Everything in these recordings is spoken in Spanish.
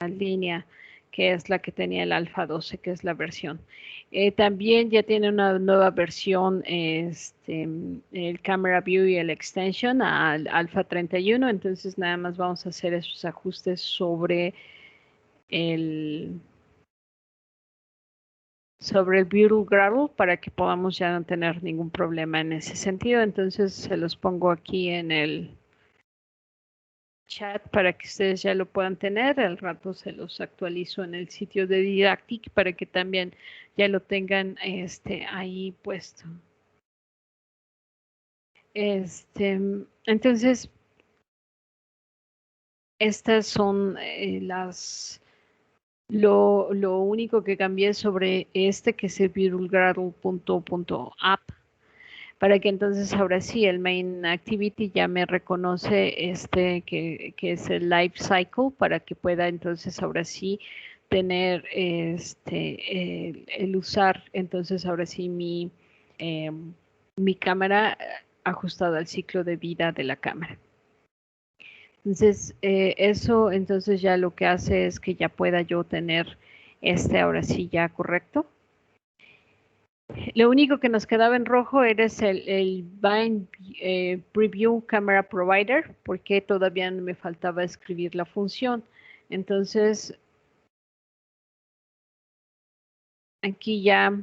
línea, que es la que tenía el Alpha 12, que es la versión. También ya tiene una nueva versión, el Camera View y el Extension al Alpha 31, entonces nada más vamos a hacer esos ajustes sobre el Beetle Gradle para que podamos ya no tener ningún problema en ese sentido. Entonces se los pongo aquí en el chat para que ustedes ya lo puedan tener. Al rato se los actualizo en el sitio de Didactic para que también ya lo tengan ahí puesto. Entonces, estas son lo único que cambié sobre que es el virulgradle.app, para que entonces ahora sí el main activity ya me reconoce que es el life cycle, para que pueda entonces ahora sí tener el usar entonces ahora sí mi cámara ajustada al ciclo de vida de la cámara. Entonces, eso entonces ya lo que hace es que ya pueda yo tener ahora sí ya correcto. Lo único que nos quedaba en rojo era el Bind Preview Camera Provider, porque todavía me faltaba escribir la función. Entonces, aquí ya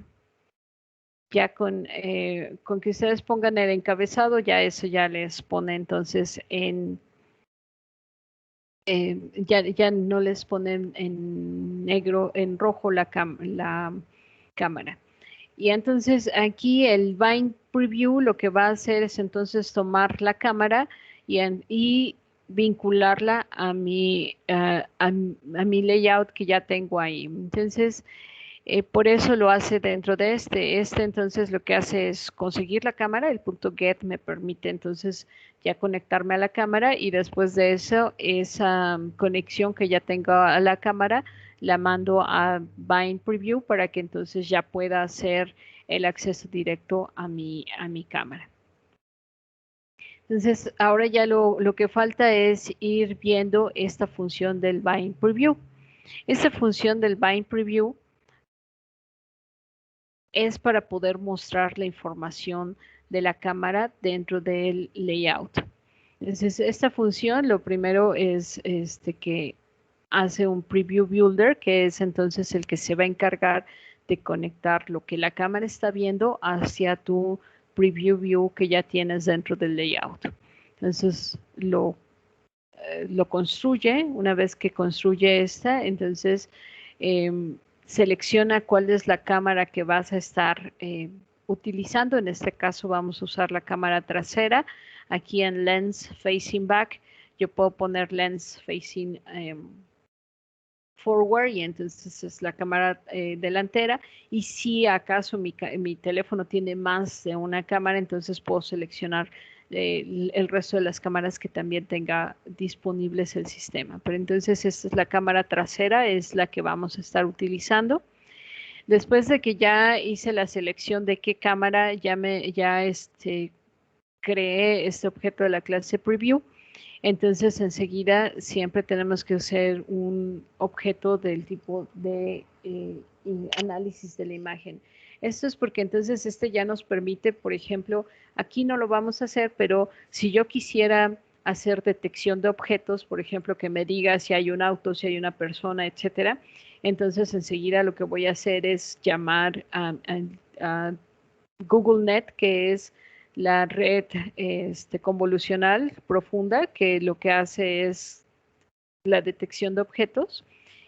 con que ustedes pongan el encabezado, ya eso ya les pone entonces ya no les ponen en negro, en rojo la cámara. Y entonces aquí el Bind Preview lo que va a hacer es entonces tomar la cámara y vincularla a mi layout que ya tengo ahí. Entonces, por eso lo hace dentro de entonces lo que hace es conseguir la cámara, el punto get me permite entonces ya conectarme a la cámara y después de eso, esa conexión que ya tengo a la cámara, la mando a Bind Preview para que entonces ya pueda hacer el acceso directo a mi cámara. Entonces, ahora ya lo que falta es ir viendo esta función del Bind Preview. Esta función del Bind Preview es para poder mostrar la información de la cámara dentro del layout. Entonces, esta función lo primero es que hace un preview builder, que es entonces el que se va a encargar de conectar lo que la cámara está viendo hacia tu preview view que ya tienes dentro del layout. Entonces, lo construye. Una vez que construye entonces selecciona cuál es la cámara que vas a estar utilizando. En este caso vamos a usar la cámara trasera. Aquí en Lens Facing Back, yo puedo poner Lens Facing Forward y entonces es la cámara delantera. Y si acaso mi teléfono tiene más de una cámara, entonces puedo seleccionar el resto de las cámaras que también tenga disponibles el sistema. Pero entonces esta es la cámara trasera, es la que vamos a estar utilizando. Después de que ya hice la selección de qué cámara, ya creé este objeto de la clase Preview. Entonces enseguida siempre tenemos que hacer un objeto del tipo de análisis de la imagen. Esto es porque entonces ya nos permite, por ejemplo, aquí no lo vamos a hacer, pero si yo quisiera hacer detección de objetos, por ejemplo, que me diga si hay un auto, si hay una persona, etcétera, entonces enseguida lo que voy a hacer es llamar a GoogleNet, que es la red convolucional profunda, que lo que hace es la detección de objetos,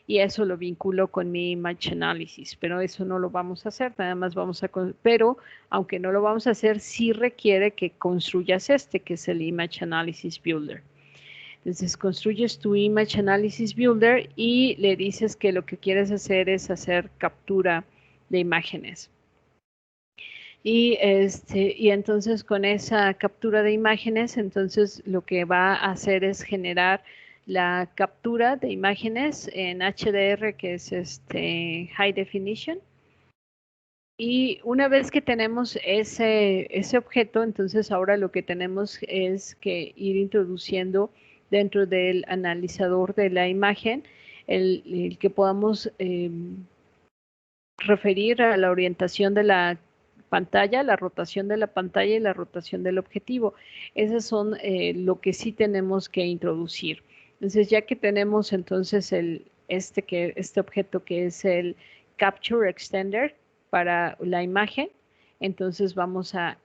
y eso lo vinculo con mi Image Analysis, pero eso no lo vamos a hacer, nada más vamos a, pero aunque no lo vamos a hacer, sí requiere que construyas que es el Image Analysis Builder. Entonces construyes tu Image Analysis Builder y le dices que lo que quieres hacer es hacer captura de imágenes. Y entonces con esa captura de imágenes, entonces lo que va a hacer es generar la captura de imágenes en HDR, que es High Definition. Y una vez que tenemos ese objeto, entonces ahora lo que tenemos es que ir introduciendo dentro del analizador de la imagen el que podamos referir a la orientación de la pantalla, la rotación de la pantalla y la rotación del objetivo. Esas son lo que sí tenemos que introducir. Entonces, ya que tenemos entonces este objeto que es el Capture Extender para la imagen, entonces vamos a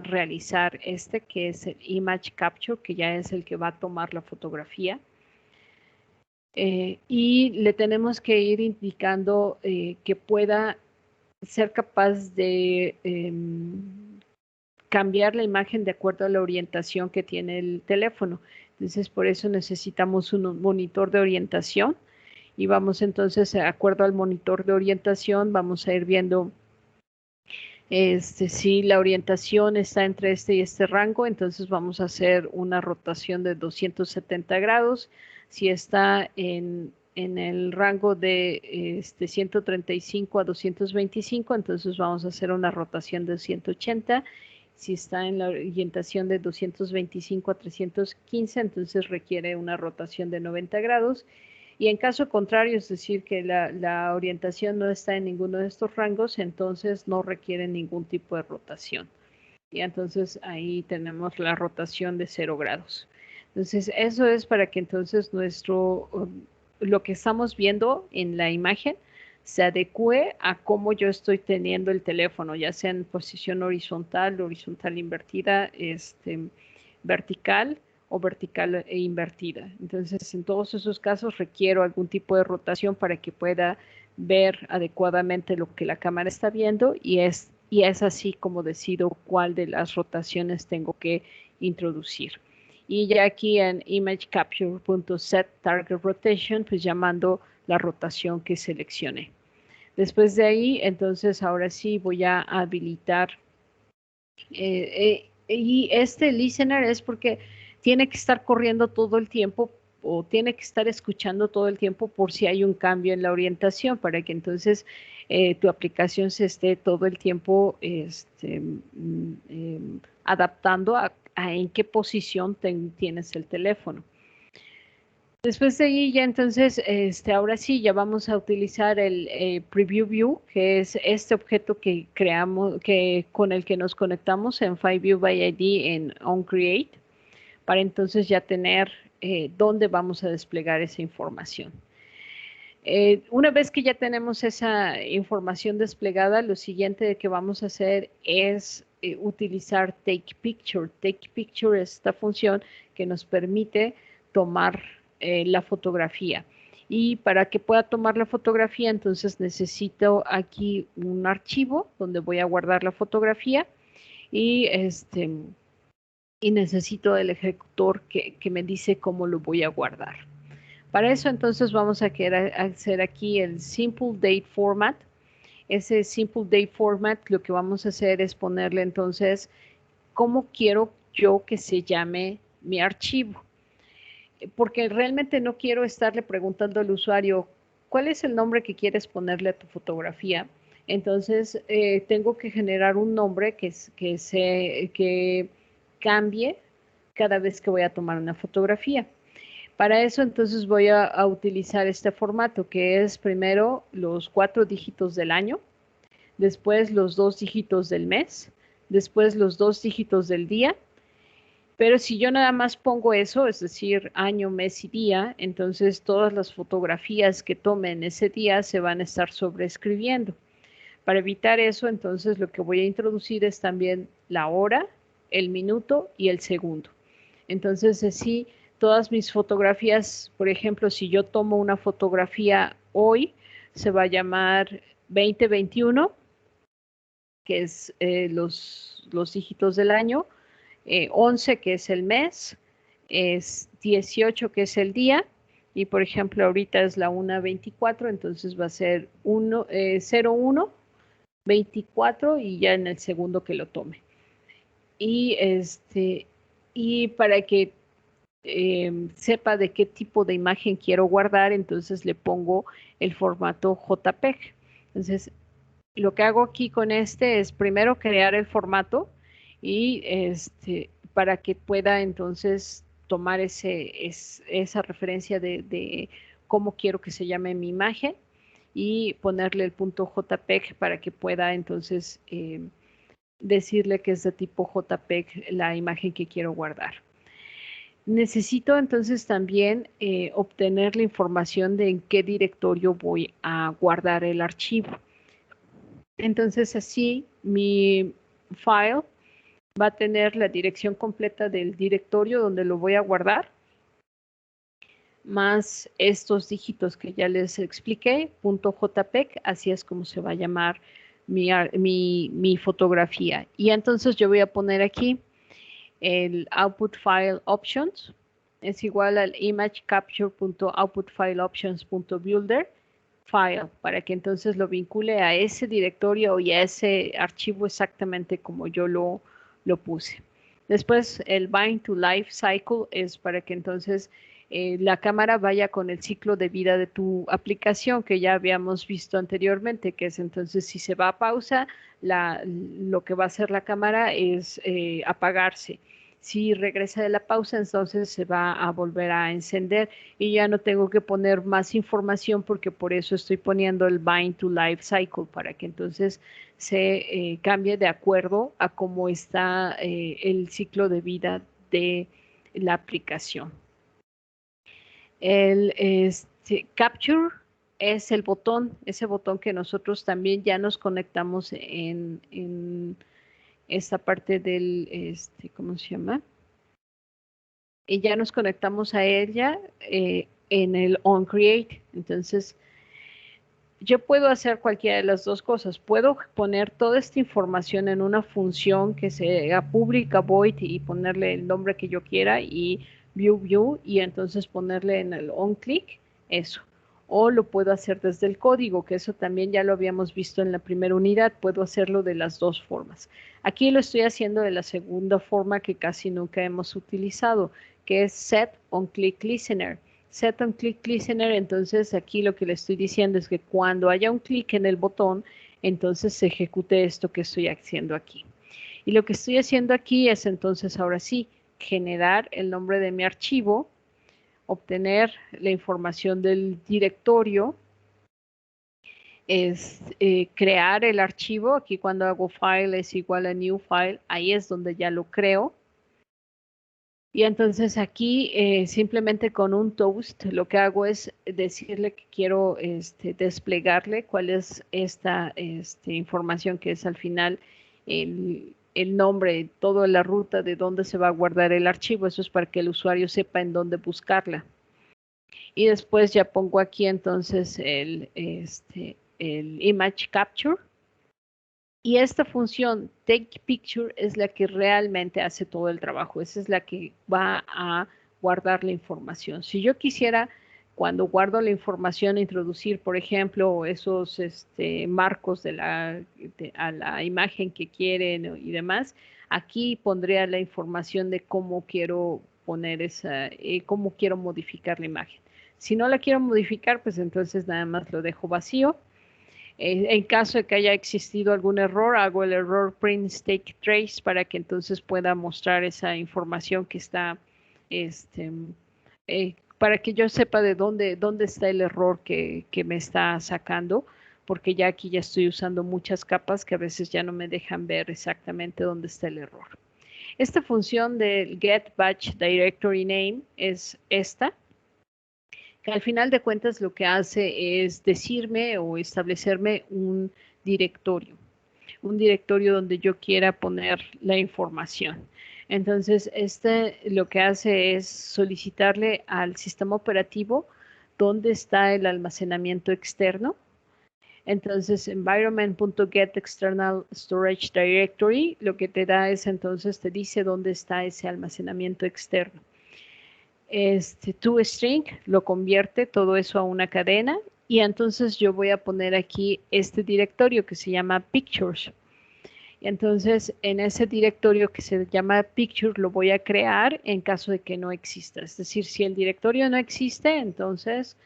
realizar que es el Image Capture, que ya es el que va a tomar la fotografía. Y le tenemos que ir indicando que pueda ser capaz de cambiar la imagen de acuerdo a la orientación que tiene el teléfono. Entonces, por eso necesitamos un monitor de orientación y vamos entonces, de acuerdo al monitor de orientación, vamos a ir viendo si la orientación está entre este y este rango, entonces vamos a hacer una rotación de 270 grados. Si está en el rango de 135 a 225, entonces vamos a hacer una rotación de 180. Si está en la orientación de 225 a 315, entonces requiere una rotación de 90 grados. Y en caso contrario, es decir, que la orientación no está en ninguno de estos rangos, entonces no requiere ningún tipo de rotación. Y entonces ahí tenemos la rotación de 0 grados. Entonces eso es para que entonces lo que estamos viendo en la imagen se adecue a cómo yo estoy teniendo el teléfono, ya sea en posición horizontal invertida, vertical o vertical e invertida. Entonces, en todos esos casos requiero algún tipo de rotación para que pueda ver adecuadamente lo que la cámara está viendo y es así como decido cuál de las rotaciones tengo que introducir. Y ya aquí en ImageCapture.set Target Rotation, pues llamando la rotación que seleccioné. Después de ahí, entonces ahora sí voy a habilitar y este listener es porque tiene que estar corriendo todo el tiempo o tiene que estar escuchando todo el tiempo por si hay un cambio en la orientación, para que entonces tu aplicación se esté todo el tiempo adaptando a en qué posición tienes el teléfono. Después de ahí ya entonces, ahora sí, ya vamos a utilizar el Preview View, que es este objeto que creamos, con el que nos conectamos en FileView by ID en OnCreate, para entonces ya tener dónde vamos a desplegar esa información. Una vez que ya tenemos esa información desplegada, lo siguiente que vamos a hacer es utilizar Take Picture. Take Picture es esta función que nos permite tomar la fotografía. Y para que pueda tomar la fotografía, entonces necesito aquí un archivo donde voy a guardar la fotografía y necesito el ejecutor que me dice cómo lo voy a guardar. Para eso entonces vamos a querer hacer aquí el Simple Date Format. Ese Simple Date Format lo que vamos a hacer es ponerle entonces cómo quiero yo que se llame mi archivo. Porque realmente no quiero estarle preguntando al usuario cuál es el nombre que quieres ponerle a tu fotografía. Entonces tengo que generar un nombre que cambie cada vez que voy a tomar una fotografía. Para eso entonces voy a utilizar este formato, que es primero los 4 dígitos del año, después los 2 dígitos del mes, después los 2 dígitos del día. Pero si yo nada más pongo eso, es decir, año, mes y día, entonces todas las fotografías que tome en ese día se van a estar sobreescribiendo. Para evitar eso, entonces lo que voy a introducir es también la hora, el minuto y el segundo. Entonces así todas mis fotografías, por ejemplo, si yo tomo una fotografía hoy, se va a llamar 2021, que es los dígitos del año, 11, que es el mes, es 18, que es el día, y por ejemplo ahorita es la 1:24, entonces va a ser 01, 24 y ya en el segundo que lo tome. Y para que sepa de qué tipo de imagen quiero guardar, entonces le pongo el formato JPEG. Entonces, lo que hago aquí con este es primero crear el formato y para que pueda entonces tomar esa referencia de cómo quiero que se llame mi imagen y ponerle el punto JPEG para que pueda entonces decirle que es de tipo JPEG la imagen que quiero guardar. Necesito entonces también obtener la información de en qué directorio voy a guardar el archivo. Entonces así mi file va a tener la dirección completa del directorio donde lo voy a guardar, más estos dígitos que ya les expliqué, .jpeg, así es como se va a llamar mi fotografía. Y entonces yo voy a poner aquí el output file options, es igual al image capture.outputFileOptions.builder file, para que entonces lo vincule a ese directorio y a ese archivo exactamente como yo lo puse. Después el bind to life cycle es para que entonces la cámara vaya con el ciclo de vida de tu aplicación que ya habíamos visto anteriormente, que es entonces si se va a pausa, lo que va a hacer la cámara es apagarse. Si regresa de la pausa, entonces se va a volver a encender y ya no tengo que poner más información porque por eso estoy poniendo el bind to life cycle para que entonces se cambie de acuerdo a cómo está el ciclo de vida de la aplicación. El capture es el botón, ese botón que nosotros también ya nos conectamos en esta parte del, ¿cómo se llama? Y ya nos conectamos a ella en el onCreate. Entonces, yo puedo hacer cualquiera de las dos cosas. Puedo poner toda esta información en una función que sea pública void y ponerle el nombre que yo quiera y view y entonces ponerle en el onClick eso. O lo puedo hacer desde el código, que eso también ya lo habíamos visto en la primera unidad. Puedo hacerlo de las dos formas. Aquí lo estoy haciendo de la segunda forma que casi nunca hemos utilizado, que es set onClick listener. Set on click listener, entonces aquí lo que le estoy diciendo es que cuando haya un clic en el botón, entonces se ejecute esto que estoy haciendo aquí. Y lo que estoy haciendo aquí es entonces ahora sí, generar el nombre de mi archivo, obtener la información del directorio, es crear el archivo, aquí cuando hago file es igual a new file, ahí es donde ya lo creo. Y entonces aquí simplemente con un toast lo que hago es decirle que quiero desplegarle cuál es esta información que es al final el nombre, toda la ruta de dónde se va a guardar el archivo. Eso es para que el usuario sepa en dónde buscarla. Y después ya pongo aquí entonces el image capture. Y esta función take picture es la que realmente hace todo el trabajo. Esa es la que va a guardar la información. Si yo quisiera, cuando guardo la información, introducir, por ejemplo, esos marcos a la imagen que quieren y demás, aquí pondría la información de cómo quiero poner cómo quiero modificar la imagen. Si no la quiero modificar, pues entonces nada más lo dejo vacío. En caso de que haya existido algún error, hago el error print stake trace para que entonces pueda mostrar esa información que está, para que yo sepa de dónde está el error que me está sacando, porque ya aquí ya estoy usando muchas capas que a veces ya no me dejan ver exactamente dónde está el error. Esta función del get batch directory name es esta, que al final de cuentas lo que hace es decirme o establecerme un directorio donde yo quiera poner la información. Entonces, lo que hace es solicitarle al sistema operativo dónde está el almacenamiento externo. Entonces, environment.getExternalStorageDirectory lo que te da es entonces te dice dónde está ese almacenamiento externo. ToString lo convierte todo eso a una cadena y entonces yo voy a poner aquí este directorio que se llama Pictures. Entonces, en ese directorio que se llama Pictures lo voy a crear en caso de que no exista. Es decir, si el directorio no existe, entonces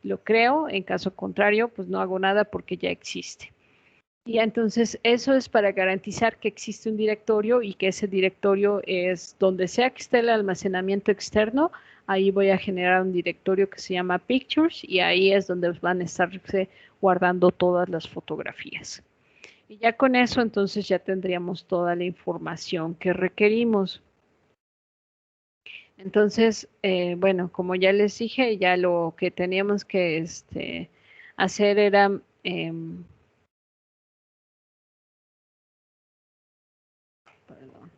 lo creo. En caso contrario, pues no hago nada porque ya existe. Y entonces eso es para garantizar que existe un directorio y que ese directorio es donde sea que esté el almacenamiento externo, ahí voy a generar un directorio que se llama Pictures y ahí es donde van a estarse guardando todas las fotografías. Y ya con eso entonces ya tendríamos toda la información que requerimos. Entonces, bueno, como ya les dije, ya lo que teníamos que hacer era perdón.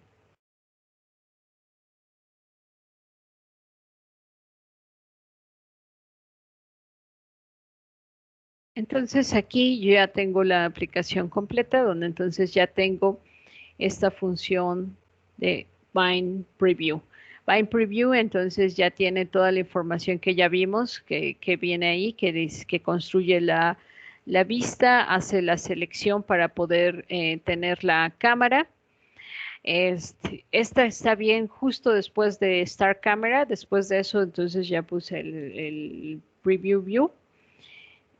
Entonces aquí yo ya tengo la aplicación completa, donde entonces ya tengo esta función de Bind Preview. Bind Preview entonces ya tiene toda la información que ya vimos, que viene ahí, que construye la vista, hace la selección para poder tener la cámara. Esta está bien justo después de Start Camera, después de eso entonces ya puse el Preview View,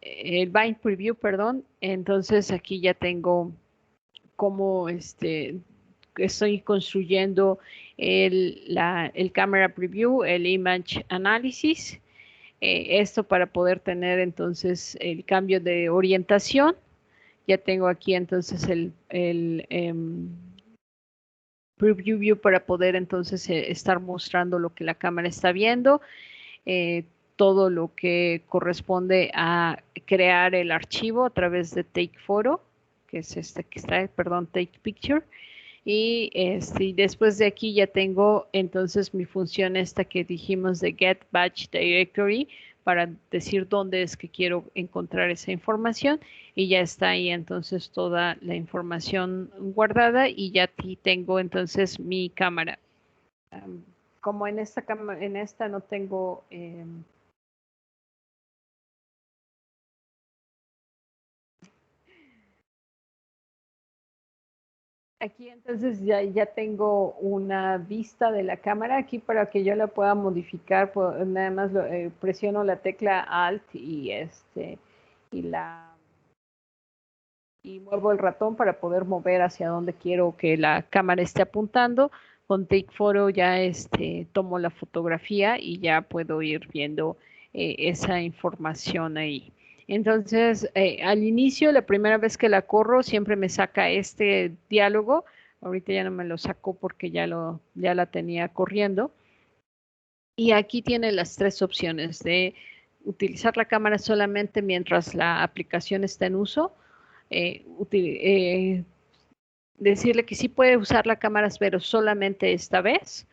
el Bind Preview, perdón. Entonces aquí ya tengo cómo estoy construyendo el Camera Preview, el Image Analysis, esto para poder tener entonces el cambio de orientación. Ya tengo aquí entonces el Preview View para poder entonces estar mostrando lo que la cámara está viendo, todo lo que corresponde a crear el archivo a través de Take Photo, que es este que está, perdón, Take Picture. Y después de aquí ya tengo entonces mi función esta que dijimos de Get Batch Directory para decir dónde es que quiero encontrar esa información y ya está ahí entonces toda la información guardada y ya aquí tengo entonces mi cámara. Como en esta cámara, en esta no tengo aquí entonces ya tengo una vista de la cámara. Aquí para que yo la pueda modificar, nada más presiono la tecla Alt y y muevo el ratón para poder mover hacia donde quiero que la cámara esté apuntando. Con Take Photo ya tomo la fotografía y ya puedo ir viendo esa información ahí. Entonces, al inicio, la primera vez que la corro, siempre me saca este diálogo. Ahorita ya no me lo sacó porque ya la tenía corriendo. Y aquí tiene las tres opciones de utilizar la cámara solamente mientras la aplicación está en uso, decirle que sí puede usar la cámara, pero solamente esta vez,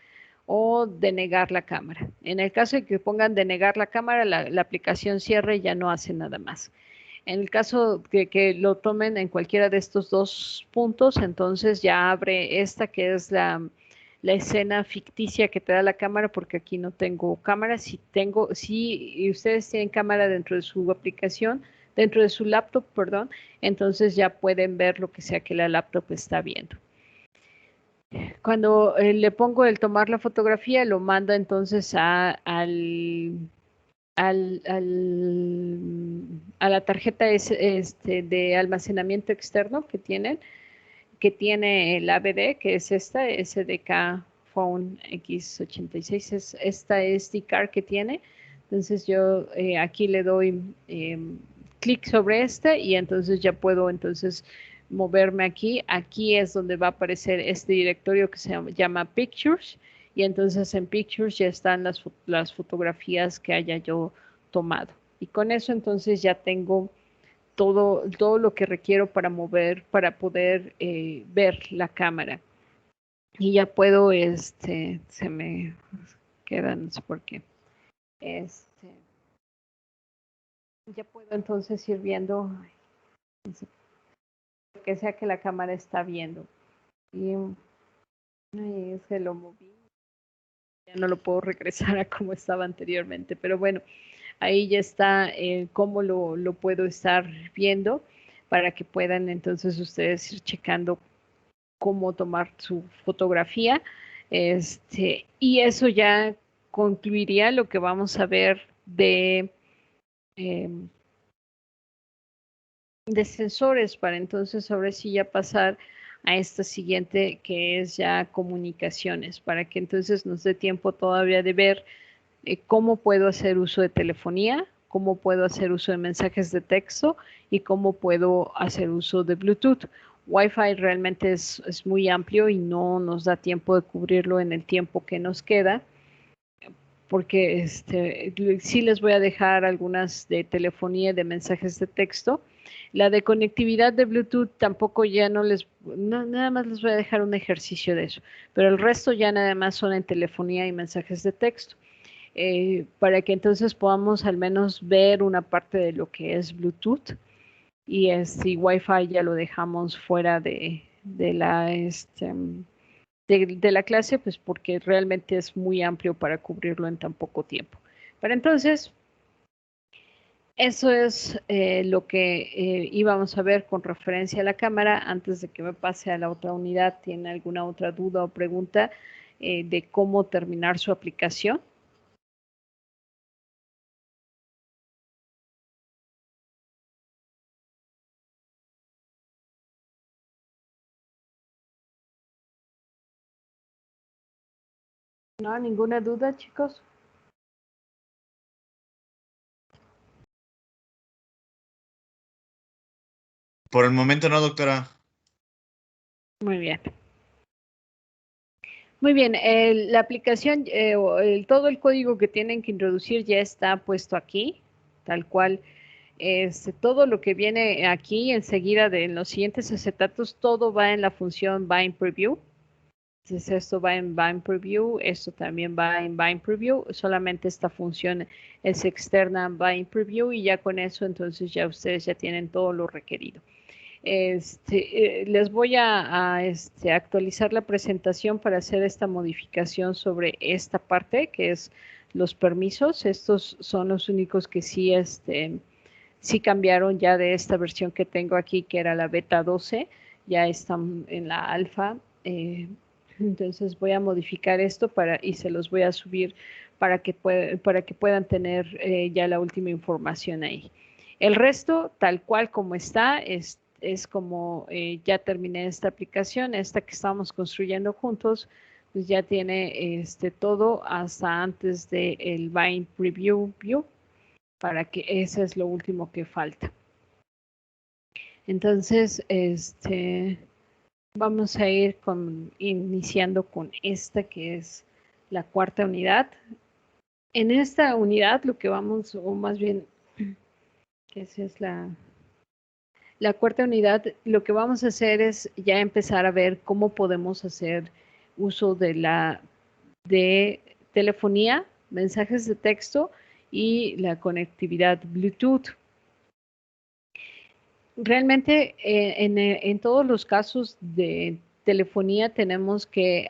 o denegar la cámara. En el caso de que pongan denegar la cámara, la aplicación cierra y ya no hace nada más. En el caso de que lo tomen en cualquiera de estos dos puntos, entonces ya abre esta que es la escena ficticia que te da la cámara, porque aquí no tengo cámara. Si ustedes tienen cámara dentro de su aplicación, dentro de su laptop, perdón, entonces ya pueden ver lo que sea que la laptop está viendo. Cuando le pongo el tomar la fotografía, lo manda entonces a la tarjeta de almacenamiento externo que tiene el ABD, que es esta SDK Phone X86, esta SD card que tiene. Entonces yo aquí le doy clic sobre esta y entonces ya puedo entonces moverme aquí. Aquí es donde va a aparecer este directorio que se llama Pictures y entonces en Pictures ya están las fotografías que haya yo tomado. Y con eso entonces ya tengo todo lo que requiero para para poder ver la cámara. Y ya puedo, se me queda, no sé por qué. Ya puedo entonces ir viendo lo que sea que la cámara está viendo. Y es que lo moví. Ya no lo puedo regresar a como estaba anteriormente, pero bueno, ahí ya está cómo lo puedo estar viendo para que puedan entonces ustedes ir checando cómo tomar su fotografía. Y eso ya concluiría lo que vamos a ver eh, de sensores para entonces ahora sí ya pasar a esta siguiente que es ya comunicaciones, para que entonces nos dé tiempo todavía de ver cómo puedo hacer uso de telefonía, cómo puedo hacer uso de mensajes de texto y cómo puedo hacer uso de Bluetooth. Wi-Fi realmente es muy amplio y no nos da tiempo de cubrirlo en el tiempo que nos queda, porque sí les voy a dejar algunas de telefonía y de mensajes de texto. La de conectividad de Bluetooth tampoco ya nada más les voy a dejar un ejercicio de eso, pero el resto ya nada más son en telefonía y mensajes de texto. Para que entonces podamos al menos ver una parte de lo que es Bluetooth y Wi-Fi ya lo dejamos fuera de la clase, pues porque realmente es muy amplio para cubrirlo en tan poco tiempo. Pero entonces, eso es lo que íbamos a ver con referencia a la cámara. Antes de que me pase a la otra unidad, ¿tiene alguna otra duda o pregunta de cómo terminar su aplicación? ¿No? ¿Ninguna duda, chicos? Por el momento no, doctora. Muy bien. Muy bien, la aplicación, todo el código que tienen que introducir ya está puesto aquí, tal cual. Todo lo que viene aquí enseguida en los siguientes acetatos, todo va en la función Bind Preview. Entonces esto va en Bind Preview, esto también va en Bind Preview, solamente esta función es externa en Bind Preview y ya con eso entonces ya ustedes ya tienen todo lo requerido. Les voy a actualizar la presentación para hacer esta modificación sobre esta parte que es los permisos. Estos son los únicos que sí cambiaron ya de esta versión que tengo aquí, que era la beta 12, ya están en la alfa. Entonces voy a modificar esto y se los voy a subir para que puedan tener ya la última información ahí. El resto, tal cual como está, es como ya terminé esta aplicación, esta que estamos construyendo juntos, pues ya tiene todo hasta antes del Bind Preview View, para que ese es lo último que falta. Entonces, vamos a ir iniciando con esta que es la cuarta unidad. En esta unidad lo que vamos, o más bien, que esa es la cuarta unidad, lo que vamos a hacer es ya empezar a ver cómo podemos hacer uso de telefonía, mensajes de texto y la conectividad Bluetooth. Realmente en todos los casos de telefonía tenemos que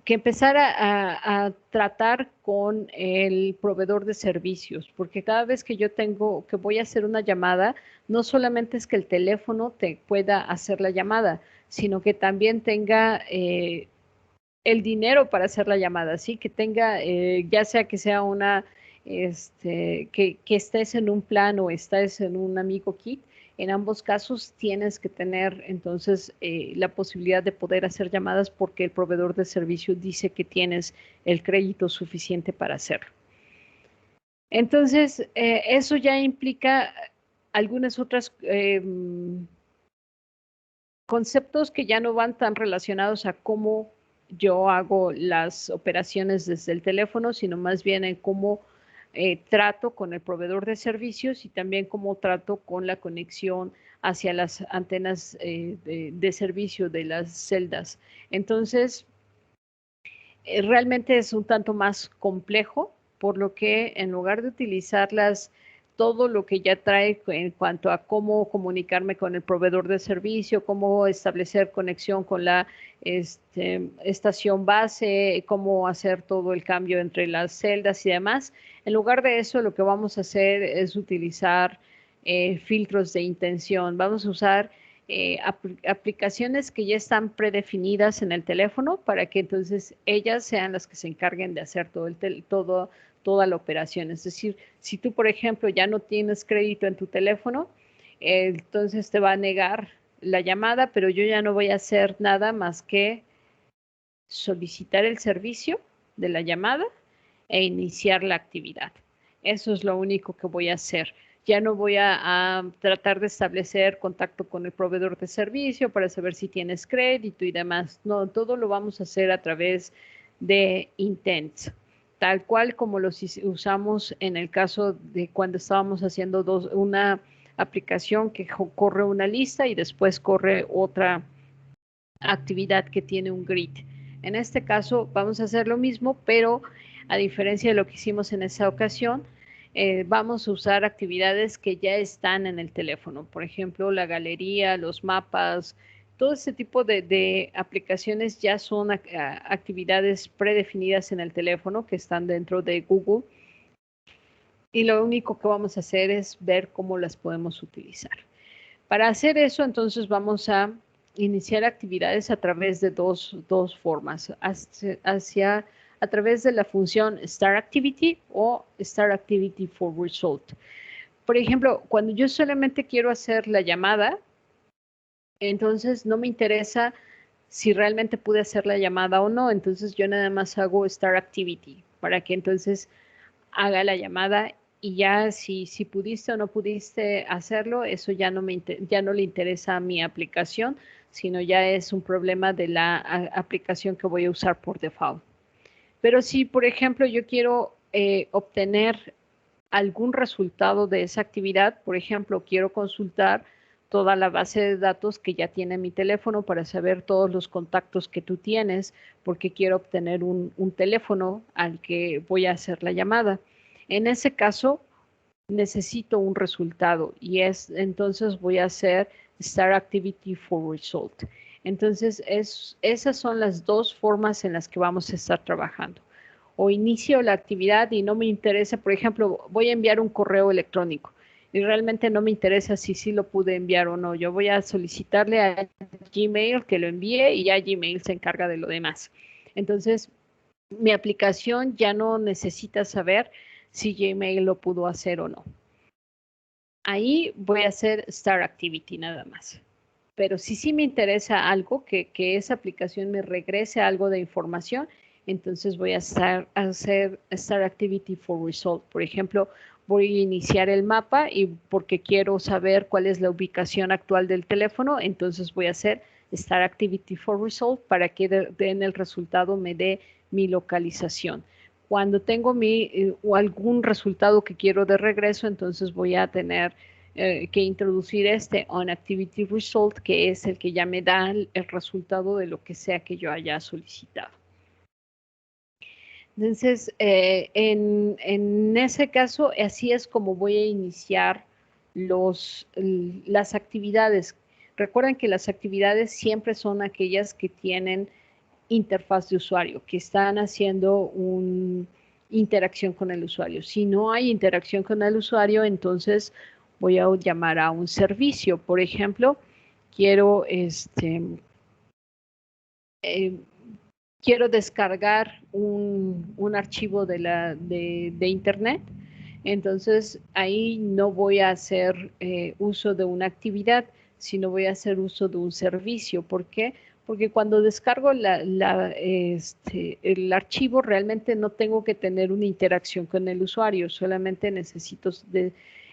que empezar a tratar con el proveedor de servicios, porque cada vez que que voy a hacer una llamada, no solamente es que el teléfono te pueda hacer la llamada, sino que también tenga el dinero para hacer la llamada, ¿sí? Que tenga, ya sea que sea que estés en un plan o estés en un amigo kit, en ambos casos tienes que tener entonces la posibilidad de poder hacer llamadas porque el proveedor de servicio dice que tienes el crédito suficiente para hacerlo. Entonces, eso ya implica algunas otras conceptos que ya no van tan relacionados a cómo yo hago las operaciones desde el teléfono, sino más bien en cómo trato con el proveedor de servicios y también cómo trato con la conexión hacia las antenas de servicio de las celdas. Entonces, realmente es un tanto más complejo, por lo que en lugar de utilizarlas todo lo que ya trae en cuanto a cómo comunicarme con el proveedor de servicio, cómo establecer conexión con la estación base, cómo hacer todo el cambio entre las celdas y demás. En lugar de eso, lo que vamos a hacer es utilizar filtros de intención. Vamos a usar aplicaciones que ya están predefinidas en el teléfono para que entonces ellas sean las que se encarguen de hacer toda la operación. Es decir, si tú, por ejemplo, ya no tienes crédito en tu teléfono, entonces te va a negar la llamada, pero yo ya no voy a hacer nada más que solicitar el servicio de la llamada e iniciar la actividad. Eso es lo único que voy a hacer. Ya no voy a tratar de establecer contacto con el proveedor de servicio para saber si tienes crédito y demás. No, todo lo vamos a hacer a través de intents, tal cual como los usamos en el caso de cuando estábamos haciendo una aplicación que corre una lista y después corre otra actividad que tiene un grid. En este caso vamos a hacer lo mismo, pero a diferencia de lo que hicimos en esa ocasión, vamos a usar actividades que ya están en el teléfono. Por ejemplo, la galería, los mapas, todo este tipo de aplicaciones ya son actividades predefinidas en el teléfono que están dentro de Google. Y lo único que vamos a hacer es ver cómo las podemos utilizar. Para hacer eso, entonces vamos a iniciar actividades a través de dos formas, a través de la función Start Activity o Start Activity for Result. Por ejemplo, cuando yo solamente quiero hacer la llamada, entonces no me interesa si realmente pude hacer la llamada o no, entonces yo nada más hago Start Activity para que entonces haga la llamada y ya si pudiste o no pudiste hacerlo, eso ya no le interesa a mi aplicación, sino ya es un problema de la aplicación que voy a usar por default. Pero si, por ejemplo, yo quiero obtener algún resultado de esa actividad, por ejemplo, quiero consultar toda la base de datos que ya tiene mi teléfono para saber todos los contactos que tú tienes, porque quiero obtener un teléfono al que voy a hacer la llamada. En ese caso, necesito un resultado y entonces voy a hacer Start Activity for Result. Entonces, esas son las dos formas en las que vamos a estar trabajando. O inicio la actividad y no me interesa, por ejemplo, voy a enviar un correo electrónico y realmente no me interesa si sí lo pude enviar o no. Yo voy a solicitarle a Gmail que lo envíe y ya Gmail se encarga de lo demás. Entonces, mi aplicación ya no necesita saber si Gmail lo pudo hacer o no. Ahí voy a hacer Start Activity nada más. Pero si sí me interesa algo, que esa aplicación me regrese algo de información, entonces voy a hacer Start Activity for Result. Por ejemplo, voy a iniciar el mapa y porque quiero saber cuál es la ubicación actual del teléfono, entonces voy a hacer Start Activity for Result para que en el resultado me dé mi localización. Cuando tengo o algún resultado que quiero de regreso, entonces voy a tener que introducir este onActivity Result, que es el que ya me da el resultado de lo que sea que yo haya solicitado. Entonces, en ese caso, así es como voy a iniciar las actividades. Recuerden que las actividades siempre son aquellas que tienen interfaz de usuario, que están haciendo una interacción con el usuario. Si no hay interacción con el usuario, entonces voy a llamar a un servicio. Por ejemplo, quiero descargar un archivo de internet. Entonces, ahí no voy a hacer uso de una actividad, sino voy a hacer uso de un servicio. ¿Por qué? Porque cuando descargo el archivo, realmente no tengo que tener una interacción con el usuario, solamente necesito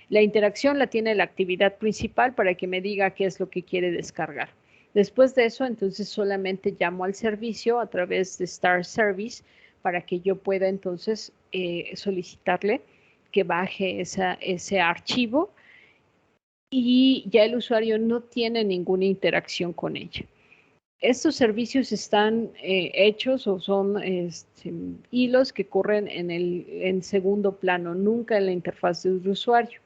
la interacción la tiene la actividad principal para que me diga qué es lo que quiere descargar. Después de eso, entonces solamente llamo al servicio a través de Start Service para que yo pueda entonces solicitarle que baje ese archivo y ya el usuario no tiene ninguna interacción con ella. Estos servicios están hechos o son hilos que corren en segundo plano, nunca en la interfaz del usuario.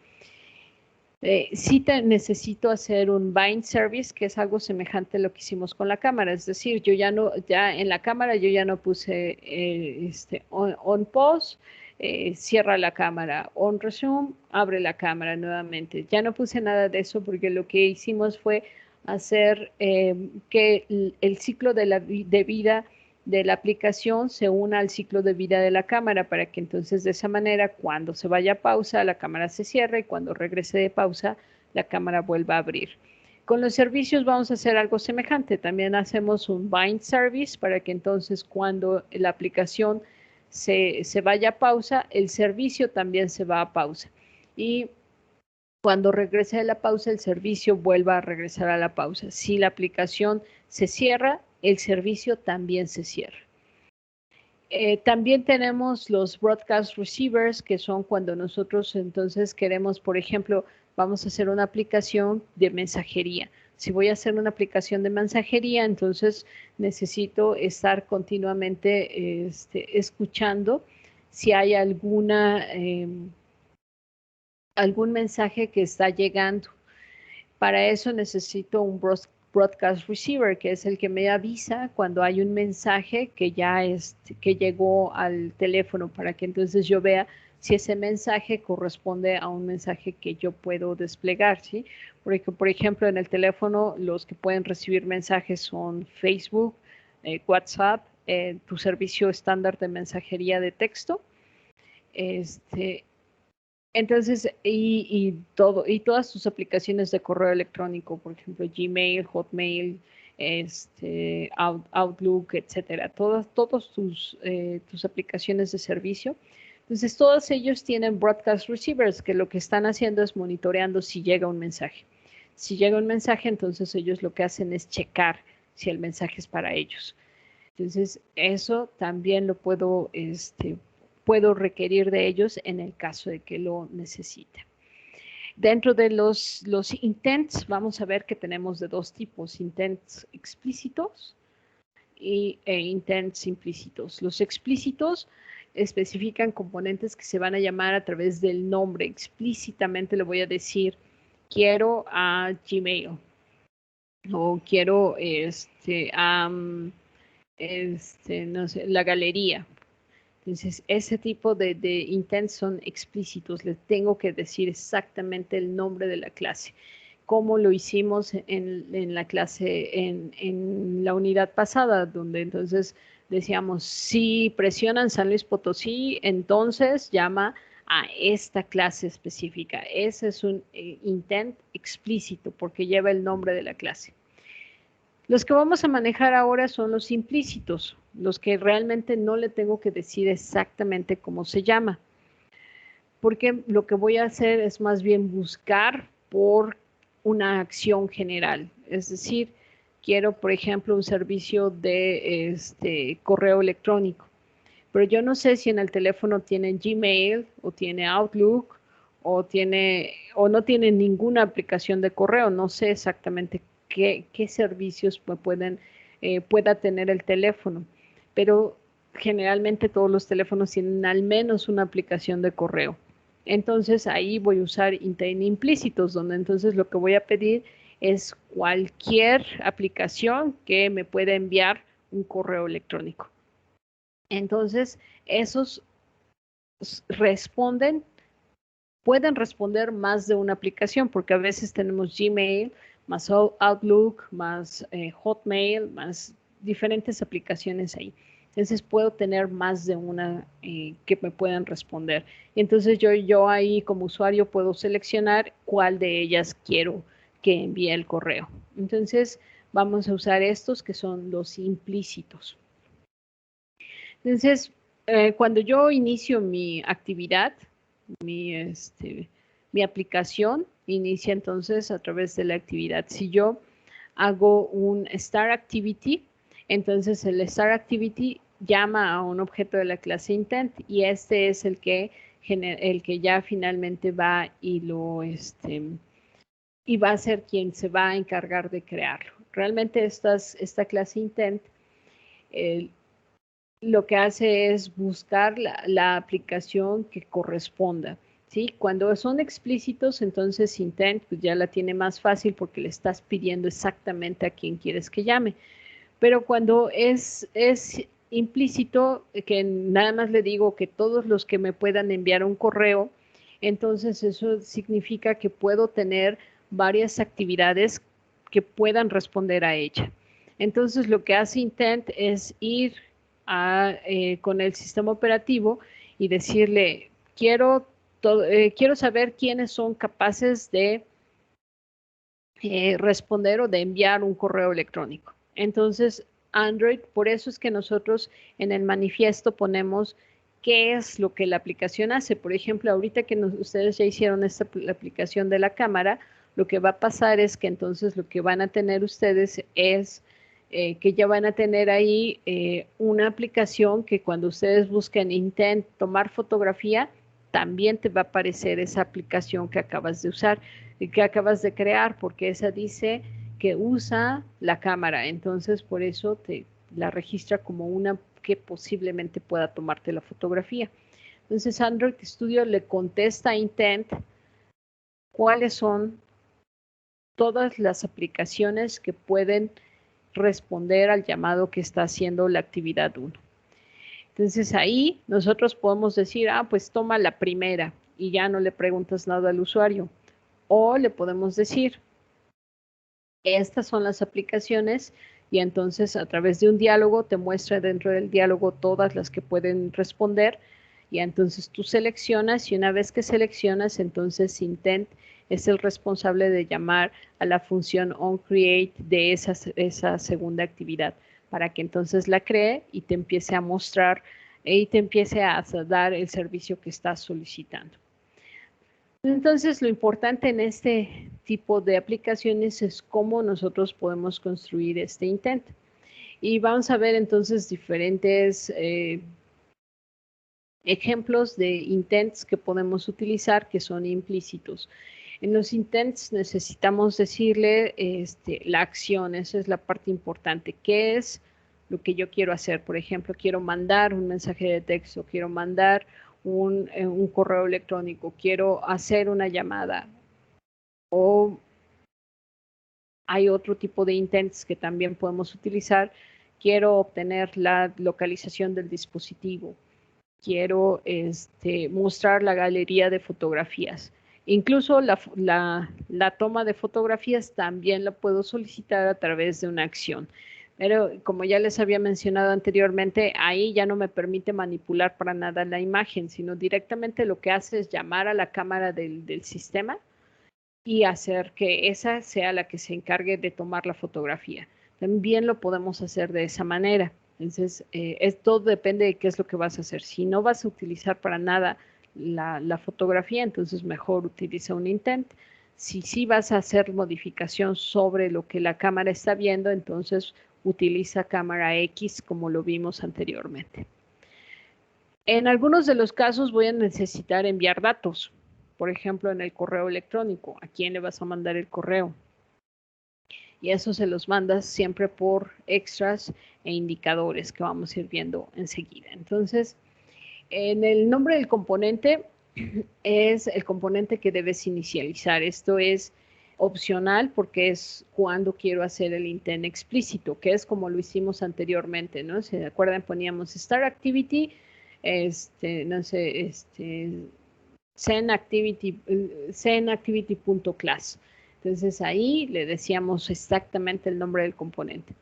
Sí necesito hacer un bind service, que es algo semejante a lo que hicimos con la cámara. Es decir, ya en la cámara yo ya no puse on pause, cierra la cámara, on resume, abre la cámara nuevamente. Ya no puse nada de eso porque lo que hicimos fue hacer que el ciclo de vida de la aplicación se una al ciclo de vida de la cámara para que entonces de esa manera cuando se vaya a pausa la cámara se cierre y cuando regrese de pausa la cámara vuelva a abrir. Con los servicios vamos a hacer algo semejante. También hacemos un bind service para que entonces cuando la aplicación se vaya a pausa, el servicio también se va a pausa. Y cuando regrese de la pausa, el servicio vuelva a regresar a la pausa. Si la aplicación se cierra, el servicio también se cierra. También tenemos los broadcast receivers, que son cuando nosotros entonces queremos, por ejemplo, vamos a hacer una aplicación de mensajería. Si voy a hacer una aplicación de mensajería, entonces necesito estar continuamente escuchando si hay algún mensaje que está llegando. Para eso necesito un broadcast receiver, que es el que me avisa cuando hay un mensaje que ya que llegó al teléfono, para que entonces yo vea si ese mensaje corresponde a un mensaje que yo puedo desplegar, ¿sí? Porque, por ejemplo, en el teléfono los que pueden recibir mensajes son Facebook, WhatsApp, tu servicio estándar de mensajería de texto, entonces, y todas tus aplicaciones de correo electrónico, por ejemplo, Gmail, Hotmail, Outlook, etcétera, todas tus aplicaciones de servicio. Entonces, todos ellos tienen broadcast receivers, que lo que están haciendo es monitoreando si llega un mensaje. Si llega un mensaje, entonces ellos lo que hacen es checar si el mensaje es para ellos. Entonces, eso también lo puedo requerir de ellos en el caso de que lo necesite. Dentro de los intents, vamos a ver que tenemos de dos tipos, intents explícitos e intents implícitos. Los explícitos especifican componentes que se van a llamar a través del nombre. Explícitamente le voy a decir, quiero a Gmail, o quiero no sé, la galería. Entonces, ese tipo de intents son explícitos. Les tengo que decir exactamente el nombre de la clase. Como lo hicimos en la clase, en la unidad pasada, donde entonces decíamos, si presionan San Luis Potosí, entonces llama a esta clase específica. Ese es un intent explícito porque lleva el nombre de la clase. Los que vamos a manejar ahora son los implícitos, los que realmente no le tengo que decir exactamente cómo se llama. Porque lo que voy a hacer es más bien buscar por una acción general. Es decir, quiero, por ejemplo, un servicio de correo electrónico. Pero yo no sé si en el teléfono tiene Gmail o tiene Outlook o no tiene ninguna aplicación de correo. No sé exactamente qué servicios pueda tener el teléfono, pero generalmente todos los teléfonos tienen al menos una aplicación de correo. Entonces ahí voy a usar intent implícitos, donde entonces lo que voy a pedir es cualquier aplicación que me pueda enviar un correo electrónico. Entonces esos pueden responder más de una aplicación, porque a veces tenemos Gmail, más Outlook, más Hotmail, más diferentes aplicaciones ahí. Entonces puedo tener más de una que me puedan responder. Entonces yo ahí como usuario puedo seleccionar cuál de ellas quiero que envíe el correo. Entonces vamos a usar estos que son los implícitos. Entonces, cuando yo inicio mi actividad, mi aplicación inicia entonces a través de la actividad. Si yo hago un Start Activity, entonces el Start Activity llama a un objeto de la clase Intent y este es el que ya finalmente va y va a ser quien se va a encargar de crearlo. Realmente esta clase Intent lo que hace es buscar la aplicación que corresponda, ¿sí? Cuando son explícitos, entonces intent pues ya la tiene más fácil porque le estás pidiendo exactamente a quién quieres que llame. Pero cuando es implícito, que nada más le digo que todos los que me puedan enviar un correo, entonces eso significa que puedo tener varias actividades que puedan responder a ella. Entonces lo que hace intent es ir con el sistema operativo y decirle, quiero saber quiénes son capaces de responder o de enviar un correo electrónico. Entonces, Android, por eso es que nosotros en el manifiesto ponemos qué es lo que la aplicación hace. Por ejemplo, ahorita que ustedes ya hicieron la aplicación de la cámara, lo que va a pasar es que entonces lo que van a tener ustedes es que ya van a tener ahí una aplicación que cuando ustedes busquen Intent tomar fotografía, también te va a aparecer esa aplicación que acabas de usar, que acabas de crear, porque esa dice que usa la cámara, entonces por eso te la registra como una que posiblemente pueda tomarte la fotografía. Entonces Android Studio le contesta a Intent cuáles son todas las aplicaciones que pueden responder al llamado que está haciendo la actividad 1. Entonces ahí nosotros podemos decir, pues toma la primera y ya no le preguntas nada al usuario. O le podemos decir, estas son las aplicaciones y entonces a través de un diálogo te muestra dentro del diálogo todas las que pueden responder y entonces tú seleccionas y una vez que seleccionas entonces Intent es el responsable de llamar a la función onCreate de esa segunda actividad para que entonces la cree y te empiece a mostrar y te empiece a dar el servicio que estás solicitando. Entonces, lo importante en este tipo de aplicaciones es cómo nosotros podemos construir este intent. Y vamos a ver entonces diferentes ejemplos de intents que podemos utilizar que son implícitos. En los intents necesitamos decirle la acción, esa es la parte importante. ¿Qué es lo que yo quiero hacer? Por ejemplo, quiero mandar un mensaje de texto, quiero mandar un correo electrónico, quiero hacer una llamada o hay otro tipo de intents que también podemos utilizar. Quiero obtener la localización del dispositivo, quiero mostrar la galería de fotografías. Incluso la toma de fotografías también la puedo solicitar a través de una acción. Pero como ya les había mencionado anteriormente, ahí ya no me permite manipular para nada la imagen, sino directamente lo que hace es llamar a la cámara del sistema y hacer que esa sea la que se encargue de tomar la fotografía. También lo podemos hacer de esa manera. Entonces, todo depende de qué es lo que vas a hacer. Si no vas a utilizar para nada la fotografía, entonces mejor utiliza un intent. Si sí vas a hacer modificación sobre lo que la cámara está viendo, entonces utiliza cámara X como lo vimos anteriormente. En algunos de los casos voy a necesitar enviar datos. Por ejemplo, en el correo electrónico. ¿A quién le vas a mandar el correo? Y eso se los mandas siempre por extras e indicadores que vamos a ir viendo enseguida. Entonces, en el nombre del componente es el componente que debes inicializar. Esto es opcional porque es cuando quiero hacer el intent explícito, que es como lo hicimos anteriormente, ¿no? ¿Se acuerdan? Poníamos start activity, no sé, zenActivity.class. Entonces ahí le decíamos exactamente el nombre del componente.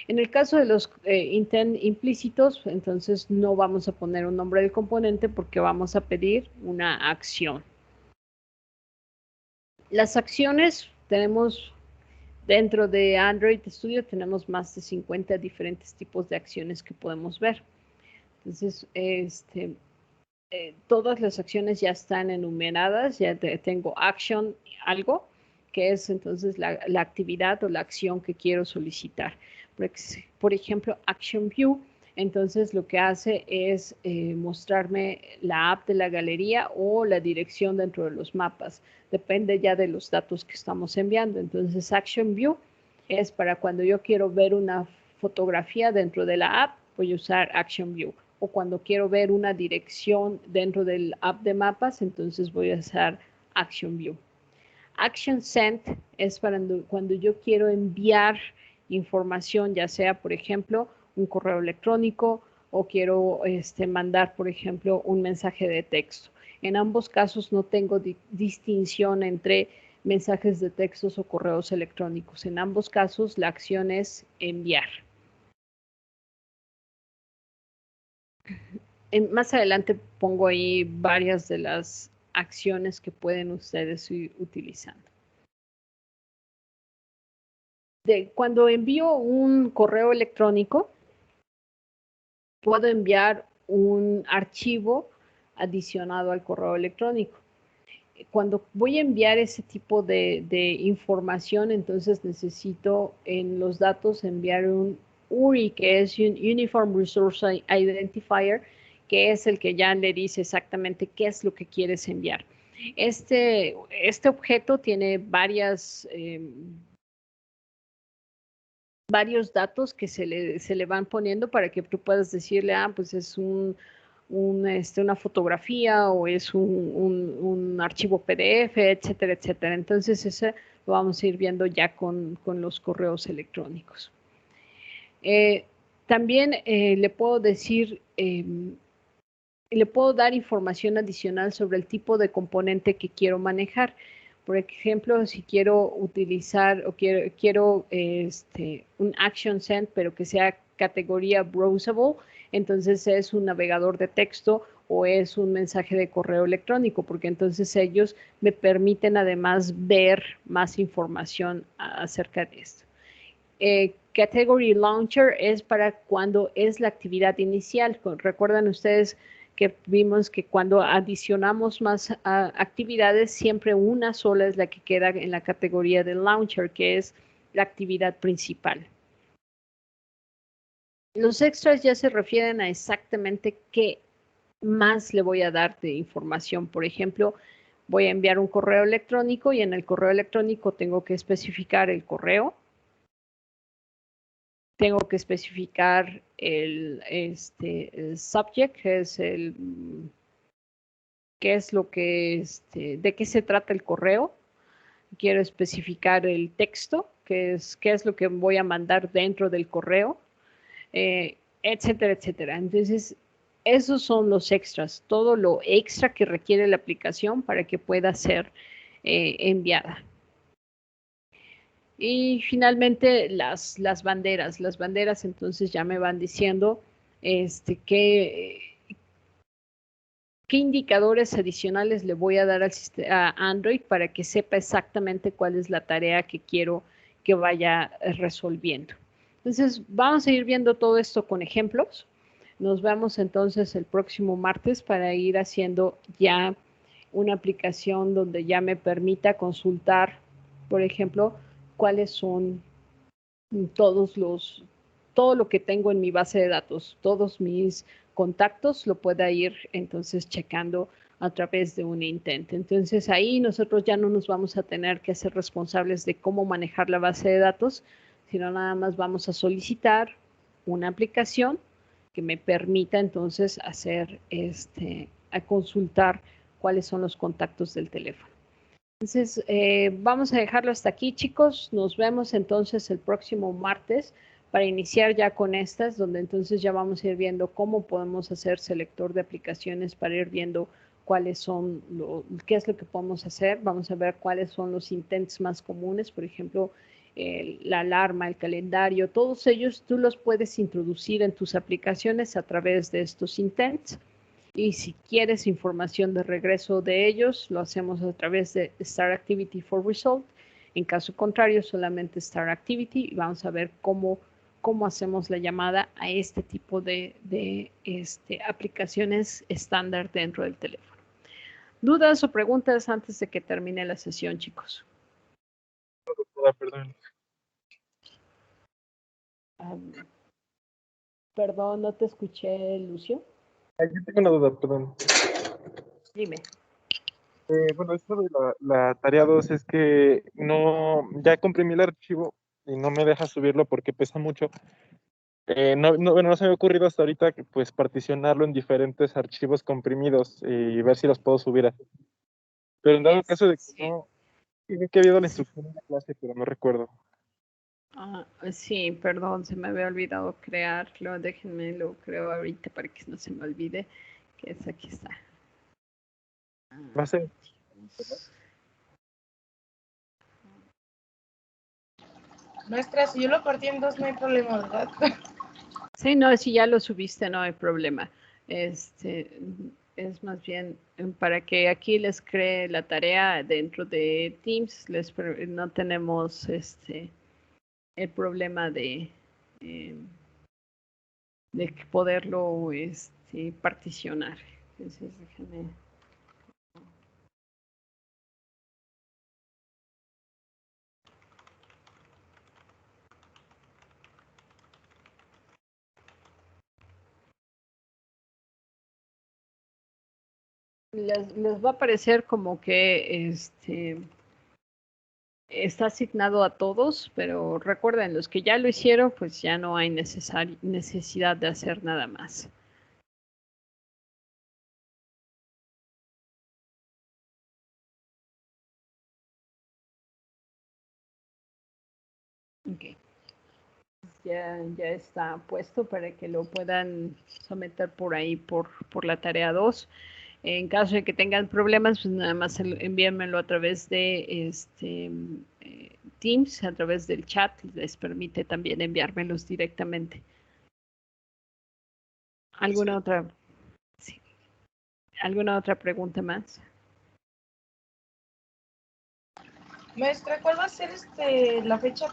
En el caso de los intent implícitos, entonces no vamos a poner un nombre del componente porque vamos a pedir una acción. Las acciones tenemos dentro de Android Studio, tenemos más de 50 diferentes tipos de acciones que podemos ver. Entonces, todas las acciones ya están enumeradas, ya tengo action algo, que es entonces la actividad o la acción que quiero solicitar. Por ejemplo, Action View, entonces lo que hace es mostrarme la app de la galería o la dirección dentro de los mapas. Depende ya de los datos que estamos enviando. Entonces, Action View es para cuando yo quiero ver una fotografía dentro de la app, voy a usar Action View. O cuando quiero ver una dirección dentro del app de mapas, entonces voy a usar Action View. Action Sent es para cuando yo quiero enviar información, ya sea, por ejemplo, un correo electrónico o quiero mandar, por ejemplo, un mensaje de texto. En ambos casos no tengo distinción entre mensajes de textos o correos electrónicos. En ambos casos la acción es enviar. Más adelante pongo ahí varias de las acciones que pueden ustedes ir utilizando. cuando envío un correo electrónico, puedo enviar un archivo adicionado al correo electrónico. Cuando voy a enviar ese tipo de información, entonces necesito en los datos enviar un URI, que es un Uniform Resource Identifier, que es el que ya le dice exactamente qué es lo que quieres enviar. Este objeto tiene varios datos que se le van poniendo para que tú puedas decirle, pues es una fotografía o es un archivo PDF, etcétera, etcétera. Entonces, ese lo vamos a ir viendo ya con los correos electrónicos. También le puedo decir, le puedo dar información adicional sobre el tipo de componente que quiero manejar. Por ejemplo, si quiero utilizar o quiero un Action Send, pero que sea categoría browsable, entonces es un navegador de texto o es un mensaje de correo electrónico, porque entonces ellos me permiten además ver más información acerca de esto. Category Launcher es para cuando es la actividad inicial. Recuerdan ustedes que vimos que cuando adicionamos más actividades, siempre una sola es la que queda en la categoría de Launcher, que es la actividad principal. Los extras ya se refieren a exactamente qué más le voy a dar de información. Por ejemplo, voy a enviar un correo electrónico y en el correo electrónico tengo que especificar el correo. Tengo que especificar el subject, que es qué es lo que, de qué se trata el correo. Quiero especificar el texto, que es qué es lo que voy a mandar dentro del correo, etcétera, etcétera. Entonces, esos son los extras, todo lo extra que requiere la aplicación para que pueda ser enviada. Y finalmente las banderas. Las banderas entonces ya me van diciendo qué indicadores adicionales le voy a dar a Android para que sepa exactamente cuál es la tarea que quiero que vaya resolviendo. Entonces vamos a ir viendo todo esto con ejemplos. Nos vemos entonces el próximo martes para ir haciendo ya una aplicación donde ya me permita consultar, por ejemplo, cuáles son todo lo que tengo en mi base de datos, todos mis contactos lo pueda ir entonces checando a través de un intent. Entonces ahí nosotros ya no nos vamos a tener que hacer responsables de cómo manejar la base de datos, sino nada más vamos a solicitar una aplicación que me permita entonces a consultar cuáles son los contactos del teléfono. Entonces, vamos a dejarlo hasta aquí, chicos. Nos vemos entonces el próximo martes para iniciar ya con estas, donde entonces ya vamos a ir viendo cómo podemos hacer selector de aplicaciones para ir viendo cuáles son, qué es lo que podemos hacer. Vamos a ver cuáles son los intents más comunes, por ejemplo, la alarma, el calendario, todos ellos tú los puedes introducir en tus aplicaciones a través de estos intents. Y si quieres información de regreso de ellos, lo hacemos a través de Start Activity for Result. En caso contrario, solamente Start Activity y vamos a ver cómo hacemos la llamada a este tipo de aplicaciones estándar dentro del teléfono. ¿Dudas o preguntas antes de que termine la sesión, chicos? Perdón. Perdón, no te escuché, Lucio. Yo tengo una duda, perdón. Dime. Bueno, esto de la tarea 2 es que ya comprimí el archivo y no me deja subirlo porque pesa mucho. No se me ha ocurrido hasta ahorita pues particionarlo en diferentes archivos comprimidos y ver si los puedo subir así. Pero en dado caso de que no, creo que había dado la instrucción en la clase, pero no recuerdo. Sí, perdón, se me había olvidado crearlo. Déjenme lo creo ahorita para que no se me olvide, que es aquí está. Va a ser. Maestra, si yo lo partí en dos no hay problema, ¿verdad? Sí, no, si ya lo subiste no hay problema. Es más bien para que aquí les cree la tarea dentro de Teams, no tenemos el problema de poderlo particionar. Entonces, déjame. Les va a parecer como que está asignado a todos, pero recuerden, los que ya lo hicieron, pues ya no hay necesidad de hacer nada más. Ok. Ya está puesto para que lo puedan someter por ahí por la tarea 2. En caso de que tengan problemas, pues nada más envíenmelo a través de Teams, a través del chat. Les permite también enviármelos directamente. ¿Alguna otra? Sí. ¿Alguna otra pregunta más? Maestra, ¿cuál va a ser la fecha